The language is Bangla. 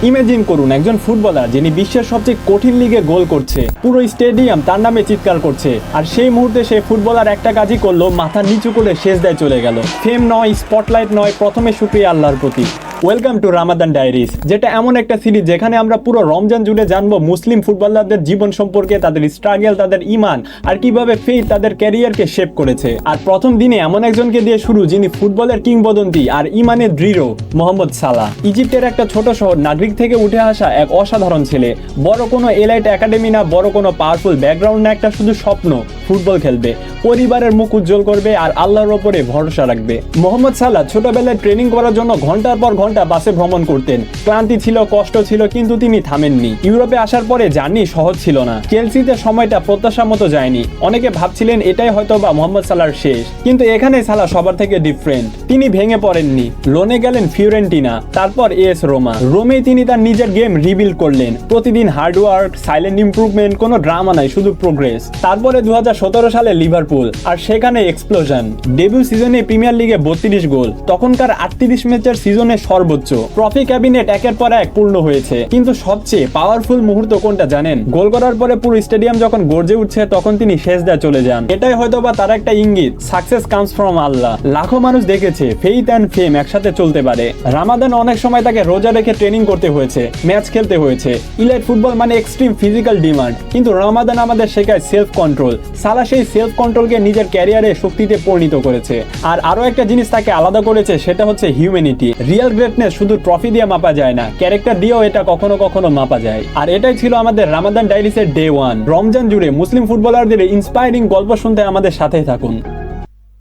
ইমাজিন করুন একজন ফুটবলার যিনি বিশ্বের সবচেয়ে কঠিন লিগে গোল করছে, পুরো স্টেডিয়াম তার নামে চিৎকার করছে, আর সেই মুহূর্তে সেই ফুটবলার একটা কাজই করলো, মাথা নিচু করে সেজদায় চলে গেল। ফেম নয়, স্পটলাইট নয়, প্রথমে শুকরিয়া আল্লাহর প্রতি। ওয়েলকাম টু রামাদান ডায়েরিজ, যেটা এমন একটা সিরিজ যেখানে আমরা পুরো রমজান জুড়ে জানবো মুসলিম ফুটবলারদের জীবন সম্পর্কে, তাদের স্ট্রাগল, তাদের ইমান, আর কিভাবে ফেইথ তাদের ক্যারিয়ারকে শেপ করেছে। আর প্রথম দিনে এমন একজনকে দিয়ে শুরু যিনি ফুটবলের কিংবদন্তি আর ইমানের দৃঢ়, মোহাম্মদ সালাহ। ইজিপ্টের একটা ছোট শহর নাগরিক থেকে উঠে আসা এক অসাধারণ ছেলে। বড় কোনো এলাইট একাডেমি না, বড় কোনো পাওয়ারফুল ব্যাকগ্রাউন্ড না, একটা শুধু স্বপ্ন, ফুটবল খেলবে, পরিবারের মুখ উজ্জ্বল করবে আর আল্লাহর ওপরে ভরসা রাখবে। মোহাম্মদ সালাহ ছোটবেলায় ট্রেনিং করার জন্য ঘন্টার পর ঘন্টা বাসে ভ্রমণ করতেন। ক্লান্তি ছিল, কষ্ট ছিল, কিন্তু তিনি থামেননি। ইউরোপে আসার পরে জার্নি সহজ ছিল না। চেলসিতে সময়টা প্রত্যাশা মতো যায়নি। অনেকে ভাবছিলেন এটাই হয়তো বা মোহাম্মদ সালাহর শেষ, কিন্তু এখানে সালাহ সবার থেকে ডিফারেন্ট। তিনি ভেঙে পড়েননি, লোনে গেলেন ফিওরেন্টিনা, তারপর এস রোমা। রোমেই তিনি তার নিজের গেম রিবিল্ড করলেন। প্রতিদিন হার্ডওয়ার্ক, সাইলেন্ট ইমপ্রুভমেন্ট, কোনো ড্রামা নাই, শুধু প্রোগ্রেস। তারপরে 2017 সালে লিভারপুল, আর সেখানে এক্সপ্লোশন। ডেবিউ সিজনে প্রিমিয়ার লিগে 32 গোল, তখনকার 38 ম্যাচের সিজনে সর্বোচ্চ। ট্রফি ক্যাবিনেট একের পর এক পূর্ণ হয়েছে, কিন্তু সবচেয়ে পাওয়ারফুল মুহূর্ত কোনটা জানেন? গোল করার পরে পুরো স্টেডিয়াম যখন গর্জে উঠছে, তখন তিনি সেজদায় চলে যান। এটাই হয়তোবা তার একটা ইঙ্গিত, সাকসেস কামস ফ্রম আল্লাহ। লাখো মানুষ দেখেছে ফেইথ অ্যান্ড ফেম একসাথে চলতে পারে। রামাদান অনেক সময় তাকে রোজা রেখে ট্রেনিং করতে হয়েছে, ম্যাচ খেলতে হয়েছে। ইলাইট ফুটবল মানে এক্সট্রিম ফিজিক্যাল ডিমান্ড, কিন্তু রামাদান আমাদের শেখায় সেলফ কন্ট্রোল। সালাহ সেই সেলফ কন্ট্রোলকে নিজের ক্যারিয়ারে শক্তিতে পরিণত করেছে। আর আরো একটা জিনিস তাকে আলাদা করেছে, সেটা হচ্ছে হিউম্যানিটি। রিয়েল গ্রেটনেস শুধু ট্রফি দিয়ে মাপা যায় না, ক্যারেক্টার দিয়েও এটা কখনো কখনো মাপা যায়। আর এটাই ছিল আমাদের রামাদান ডায়েরিজের ডে 1। রমজান জুড়ে মুসলিম ফুটবলারদের ইন্সপায়ারিং গল্প শুনতে আমাদের সাথেই থাকুন।